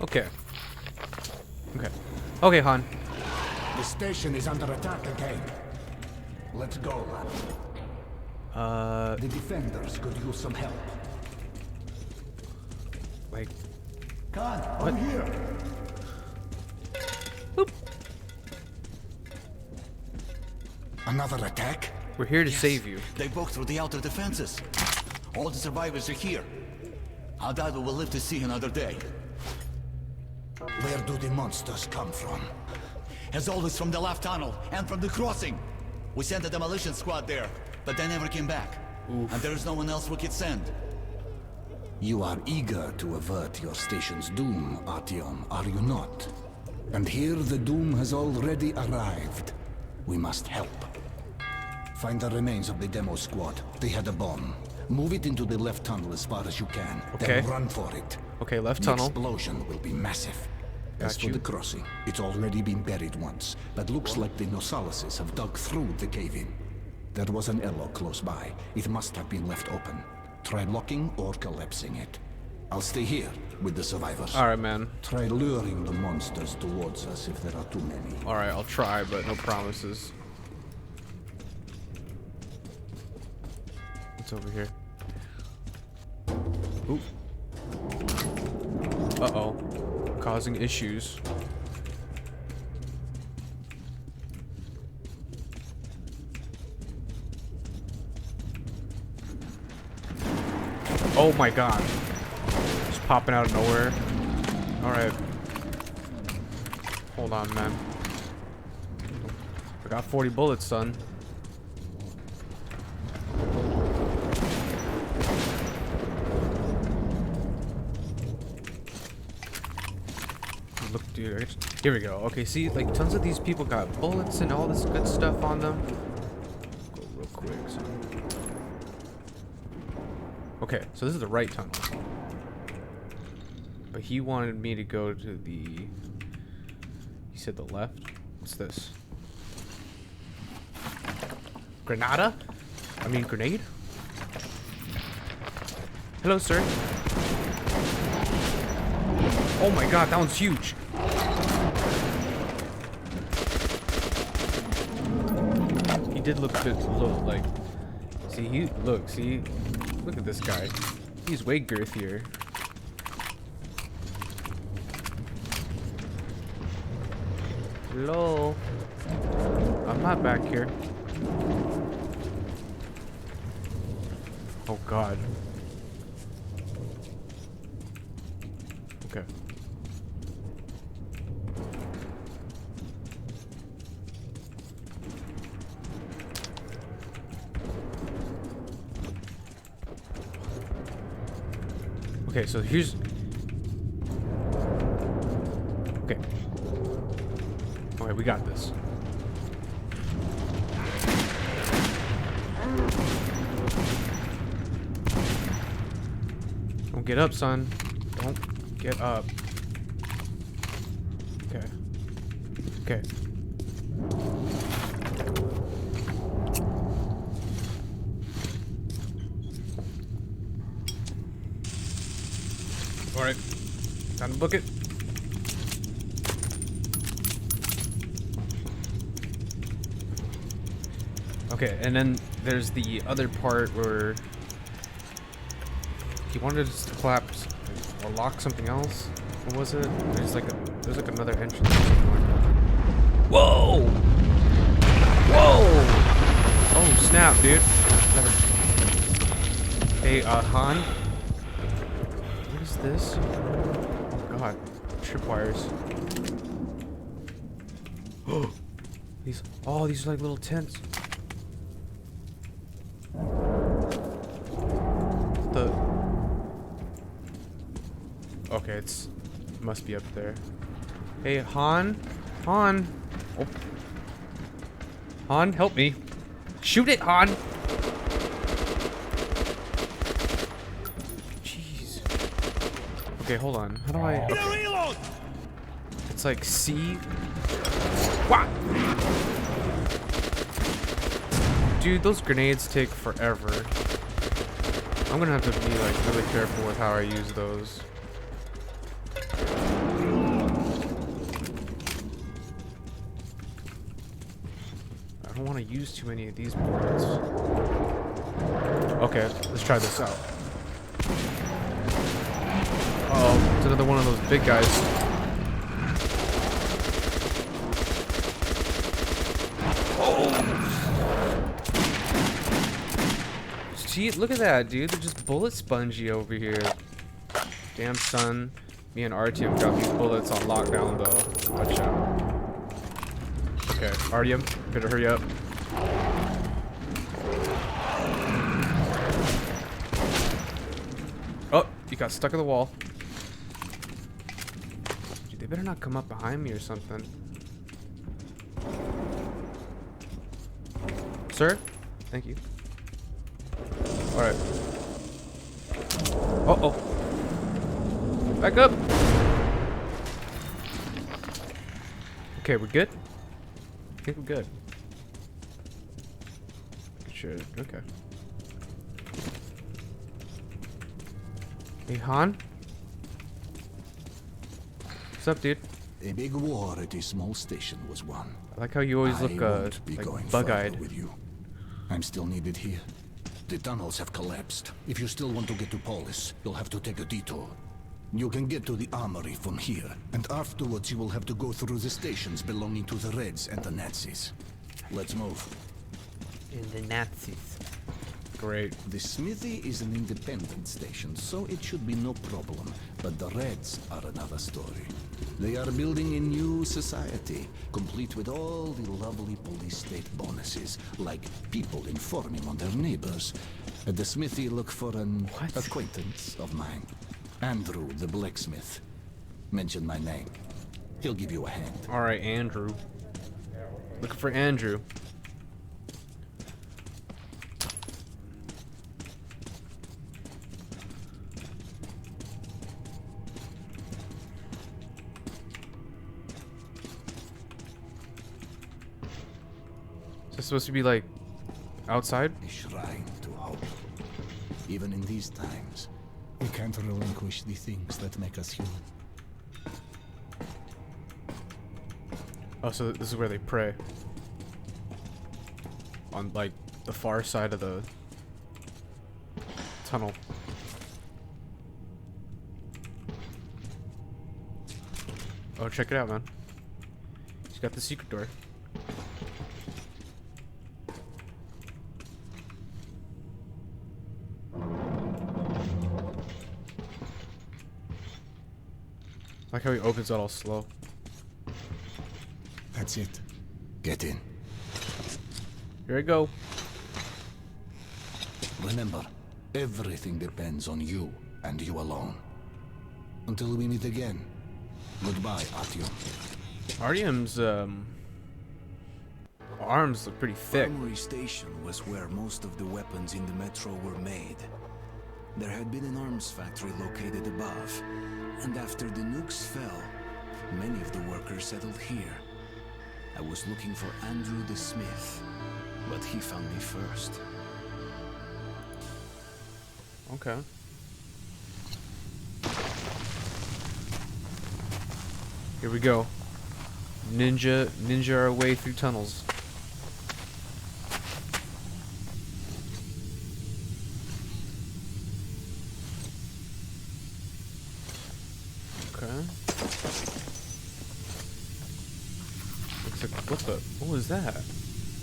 Okay. Okay. Okay, Han. The station is under attack again. Let's go, lad. The defenders could use some help. Like, Khan, what? I'm here. Boop. Another attack? We're here to save you. They broke through the outer defenses. All the survivors are here. I doubt we will live to see another day. Where do the monsters come from? As always, from the left tunnel and from the crossing. We sent a demolition squad there, but they never came back. Oof. And there is no one else we could send. You are eager to avert your station's doom, Artyom, are you not? And here the doom has already arrived. We must help. Find the remains of the demo squad. They had a bomb. Move it into the left tunnel as far as you can. Okay. Then run for it. Okay, left The tunnel. explosion will be massive. As Got for you. the crossing, it's already been buried once, but looks like the Nosalises have dug through the cave-in. There was an airlock close by. It must have been left open. Try locking or collapsing it. I'll stay here with the survivors. Alright, man. Try luring the monsters towards us if there are too many. Alright, I'll try, but no promises. What's over here? Ooh. Uh-oh. Causing issues. Oh my god. Just popping out of nowhere. Alright. Hold on, man. I got 40 bullets, son. Look, dude. Here we go. Okay, see, like, tons of these people got bullets and all this good stuff on them. Go real quick. So. Okay, so this is the right tunnel. But he wanted me to go to the... He said the left? What's this? Granada? I mean, grenade? Hello, sir. Oh my god, that one's huge. He did look good, look like. See, look at this guy. He's way girthier. Hello. I'm not back here. Oh god. Okay. Okay, so here's... Okay. Okay, we got this. Don't get up, son. Don't get up. Okay. Okay. Alright. Time to book it. Okay, and then there's the other part where he wanted us to collapse or lock something else. What was it? There's like another entrance or something like that. Whoa! Whoa! Oh snap, dude. Hey, Han. What is this? Oh god. Tripwires. Oh, these are like little tents. Okay, it must be up there. Hey, Han. Han. Oh. Han, help me. Shoot it, Han. Jeez. Okay, hold on. How do I... Okay. It's like C. What? Dude, those grenades take forever. I'm gonna have to be like really careful with how I use those. don't want to use too many of these bullets. Okay, let's try this out. Oh, it's another one of those big guys. See, look at that, dude. They're just bullet spongy over here. Damn, son. Me and Artyom got these bullets on lockdown, though. Watch out. Okay, Artyom, better hurry up. Oh, you got stuck in the wall. Dude, they better not come up behind me or something. Sir? Thank you. Alright. Uh-oh. Back up! Okay, we're good? I think we're good. Sure, okay. Hey, Han? What's up, dude? A big war at a small station was won. I like how you always look, won't be like going bug-eyed. further with you. I'm still needed here. The tunnels have collapsed. If you still want to get to Polis, you'll have to take a detour. You can get to the armory from here, and afterwards you will have to go through the stations belonging to the Reds and the Nazis. Let's move. In the Nazis. Great. The smithy is an independent station, so it should be no problem. But the Reds are another story. They are building a new society, complete with all the lovely police state bonuses, like people informing on their neighbors. At the smithy, look for an acquaintance of mine. Andrew, the blacksmith. Mention my name. He'll give you a hand. Alright, Andrew. Looking for Andrew. Is this supposed to be like outside? A shrine to hope. Even in these times, we can't relinquish the things that make us human. Oh, so this is where they pray. On like the far side of the tunnel. Oh, check it out, man. He's got the secret door. I like how he opens it all slow. That's it. Get in. Here we go. Remember, everything depends on you and you alone. Until we meet again. Goodbye, Artyom. Artyom's arms look pretty thick. Armory Station was where most of the weapons in the metro were made. There had been an arms factory located above, and after the nukes fell, many of the workers settled here. I was looking for Andrew the Smith, but he found me first. Okay. Here we go. Ninja our way through tunnels. Okay. Looks like, what was that?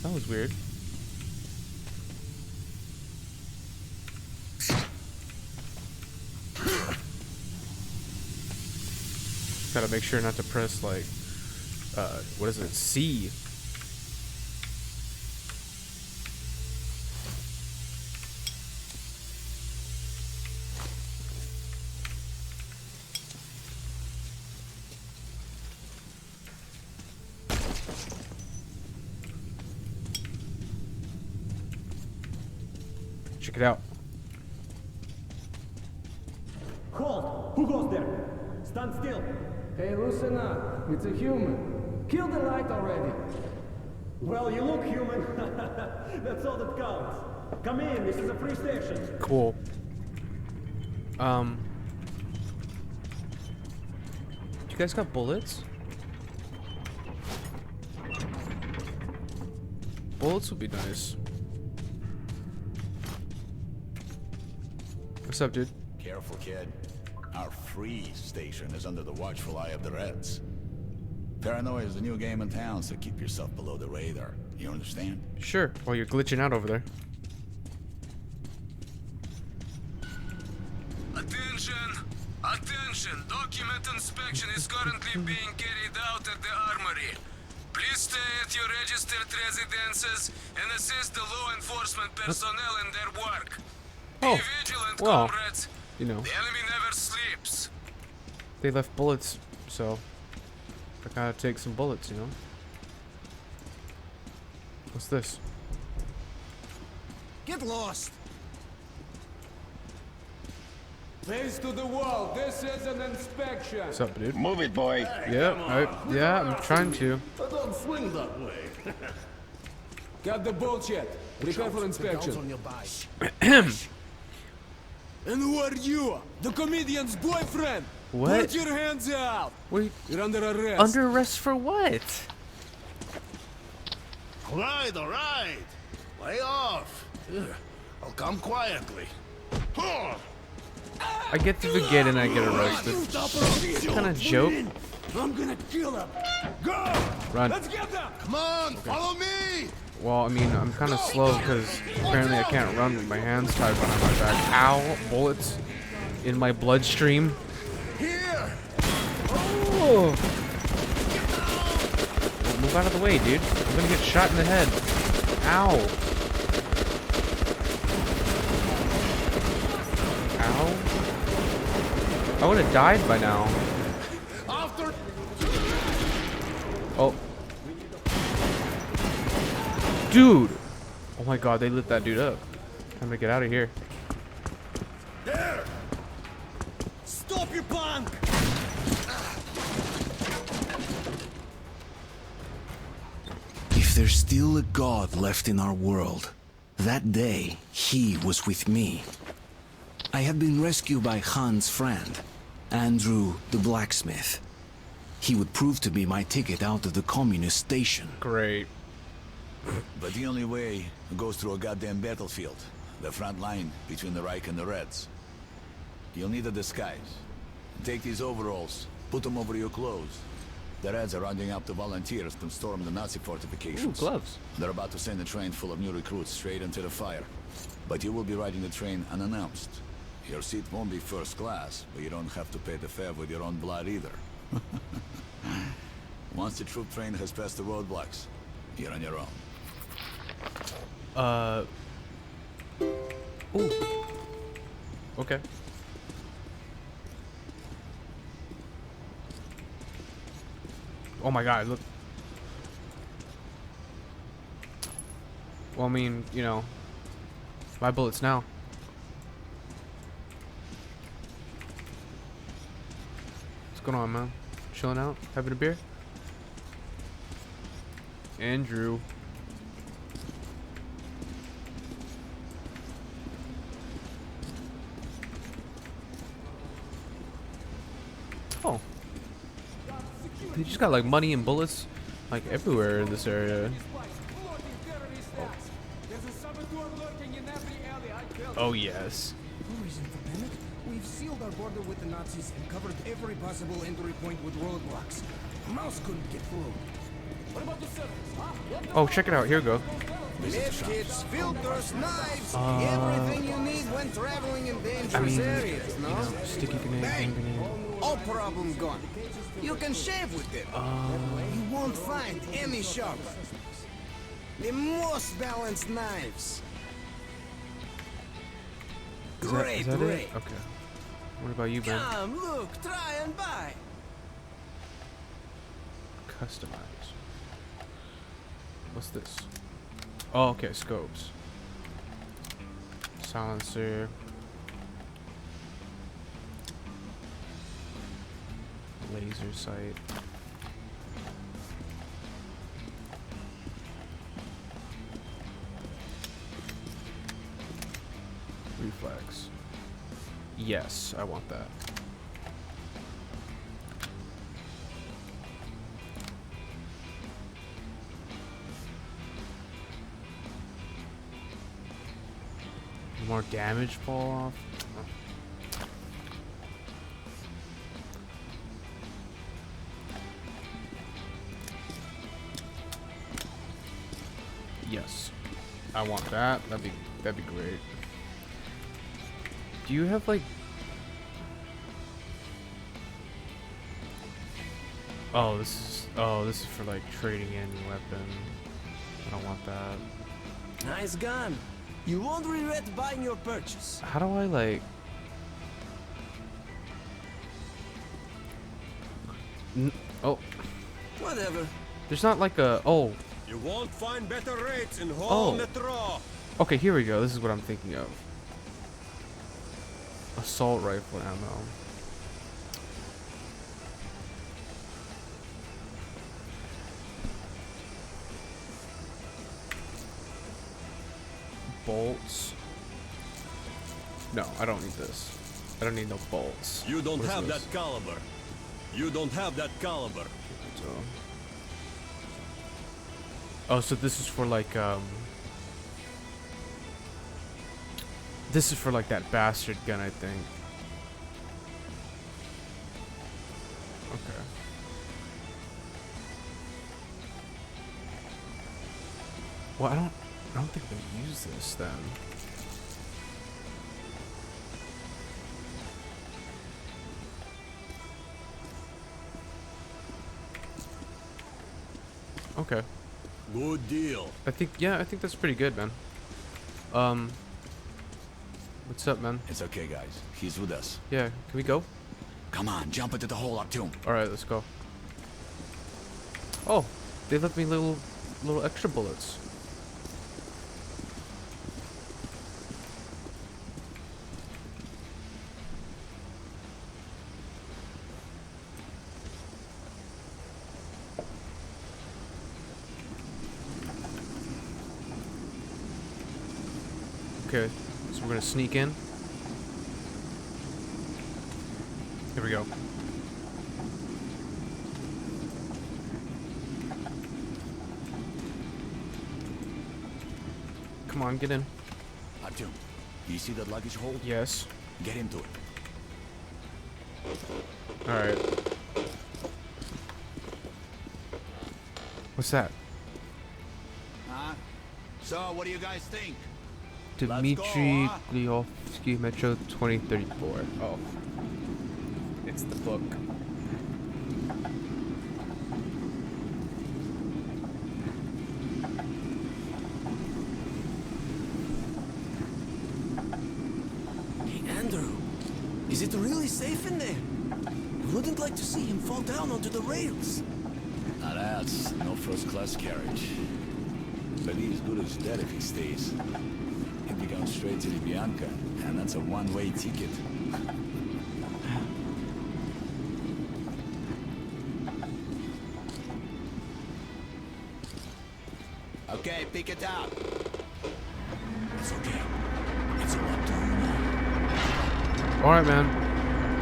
That was weird. Gotta make sure not to press like, what is it? C. Check it out. Halt! Who goes there? Stand still! Hey, listen up. It's a human. Kill the light already. Well, you look human. That's all that counts. Come in, this is a free station. Cool. You guys got bullets? bullets would be nice. What's up, dude? Careful, kid. Our free station is under the watchful eye of the Reds. Paranoia is the new game in town, so keep yourself below the radar. You understand? Sure. While you're glitching out over there. Attention! Attention! Document inspection is currently being carried out at the armory. Please stay at your registered residences and assist the law enforcement personnel in their work. Oh, Be vigilant, well, comrades. you know, The enemy never sleeps. they left bullets, so I gotta take some bullets, you know? What's this? Get lost! Face to the wall. This is an inspection. What's up, dude? Move it, boy. Yeah, I'm trying to. Don't swing that way. Got the bullshit. Prepare for inspection. And who are you? The comedian's boyfriend? What? Put your hands out. Wait, You're under arrest. under arrest for what? All right. Lay off. Here, I'll come quietly. I get to the gate and I get arrested. What kind of joke? I'm gonna kill him. Go! Run. Let's get them! Come on, follow me. Well, I mean, I'm kind of slow because apparently I can't run with my hands tied behind my back. Ow! Bullets in my bloodstream. Here. Oh! Move out of the way, dude. I'm gonna get shot in the head. Ow! Ow! I would have died by now. After. Oh. Dude! Oh my god, they lit that dude up. Time to get out of here. There. Stop, you punk! If there's still a god left in our world, that day he was with me. I had been rescued by Han's friend, Andrew the blacksmith. He would prove to be my ticket out of the communist station. Great. But the only way goes through a goddamn battlefield. The front line between the Reich and the Reds. You'll need a disguise. Take these overalls, put them over your clothes. The Reds are rounding up the volunteers to storm the Nazi fortifications. Ooh, gloves. They're about to send a train full of new recruits straight into the fire. But you will be riding the train unannounced. Your seat won't be first class, but you don't have to pay the fare with your own blood either. Once the troop train has passed the roadblocks, you're on your own. Ooh. Okay. Oh my god, look. Well, I mean, you know, my bullets now. What's going on, man? Chilling out? Having a beer? Andrew. Oh. They just got like money and bullets like everywhere in this area. Oh yes. No reason for panic. We've sealed our border with the Nazis and covered every possible entry point with roadblocks. Mouse couldn't get through. What about the servants, huh? Oh, check it out. Here we go. Medkits, filters, knives, everything you need when traveling in dangerous areas, no? Sticky grenade, hand grenade. All problem gone. You can shave with it. You won't find any sharper. The most balanced knives. Is Great, that great. it? Okay. What about you, Ben? Come, look, try and buy. Customize. What's this? Oh, okay, scopes. Silencer. Laser sight. Reflex. Yes, I want that. More damage fall off. Yes, I want that. That'd be great. Do you have like? Oh, this is for like trading in weapon. I don't want that. Nice gun. You won't regret buying your purchase. How do I like? Oh, Whatever. there's not like a You won't find better rates in whole metro. Okay, here we go. This is what I'm thinking of. Assault rifle ammo. Bolts. No, I don't need this. I don't need no bolts. You don't What is have this? that caliber. You don't have that caliber. So. Oh, so this is for like this is for like that bastard gun, I think. Okay. Well, I don't think they use this then. Okay. Good deal. I think that's pretty good, man. What's up, man? It's okay, guys. He's with us. Yeah, can we go? Come on, jump into the hole, Artyom. All right, let's go. Oh, they left me little extra bullets. Okay, so we're gonna sneak in. Here we go. Come on, get in. Artyom, you see that luggage hold? Yes. Get into it. All right. What's that? Huh? So, what do you guys think? Dmitry Gliovsky, Metro 2034. Oh. It's the book. Hey, Andrew. Is it really safe in there? I wouldn't like to see him fall down onto the rails. Now that's no first-class carriage. But he's good as dead if he stays. He'd be going straight to Lubyanka, and that's a one-way ticket. Okay, pick it up. It's okay. It's all up to you now. All right, man.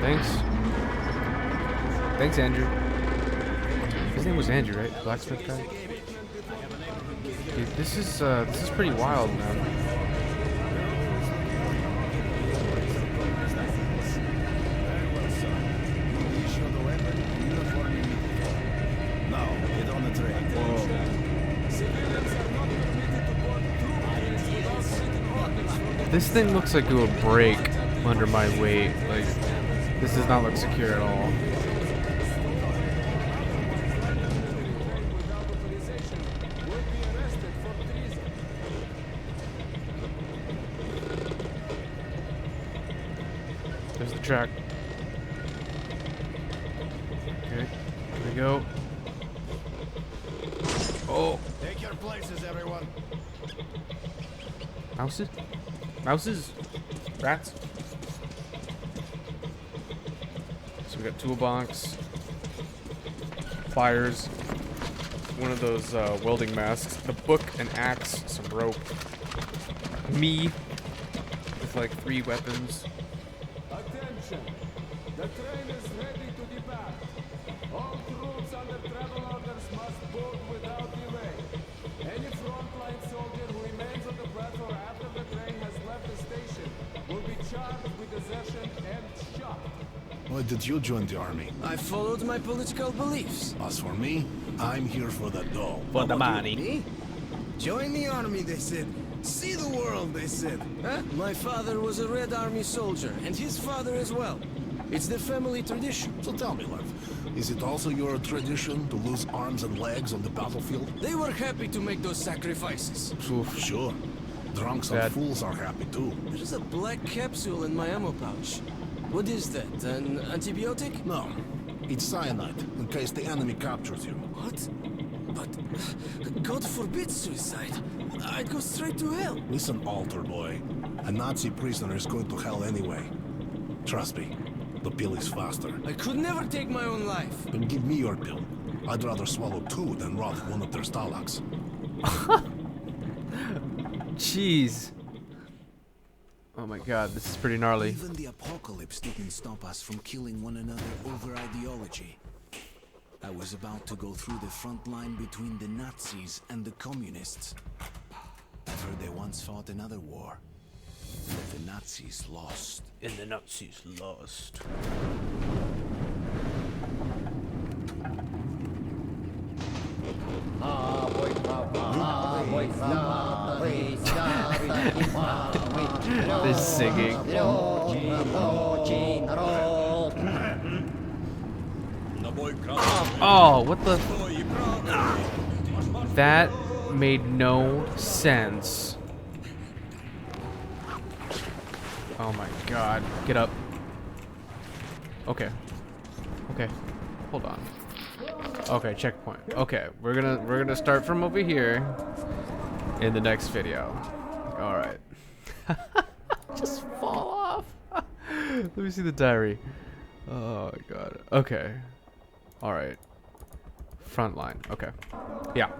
Thanks. Thanks, Andrew. His name was Andrew, right? The blacksmith guy. Dude, this is pretty wild, man. This thing looks like it will break under my weight. Like, this does not look secure at all. There's the track. Okay, here we go. Oh! Take your places, everyone. Mouses? Mouses? Rats? So we got toolbox, pliers, one of those welding masks, the book, an axe, some rope, me with like 3 weapons. Attention! The train is ready to depart. All troops under travel orders must board without delay. Any frontline soldier who remains on the platform after the train has left the station charged with desertion and shot. Why did you join the army? I followed my political beliefs. As for me, I'm here for the dough. For the money. Me? Join the army, they said. See the world, they said. Huh? My father was a Red Army soldier, and his father as well. It's the family tradition. So tell me, love, is it also your tradition to lose arms and legs on the battlefield? They were happy to make those sacrifices. Sure. Drunks and fools are happy too. There's a black capsule in my ammo pouch. What is that? An antibiotic? No, it's cyanide, in case the enemy captures you. What? But God forbid suicide. I'd go straight to hell. Listen, altar boy. A Nazi prisoner is going to hell anyway. Trust me, the pill is faster. I could never take my own life. Then give me your pill. I'd rather swallow 2 than rot one of their stalags. Jeez. Oh my god, this is pretty gnarly. Even the apocalypse didn't stop us from killing one another over ideology. I was about to go through the front line between the Nazis and the communists. I've heard they once fought another war, but the Nazis lost. And the Nazis lost. They're singing. Oh, what the? That made no sense. Oh my god. Get up. Okay. Okay. Hold on. Okay, checkpoint. Okay, we're gonna start from over here in the next video. All right. Just fall off. Let me see the diary. Oh my god. Okay. All right. Front line. Okay. Yeah.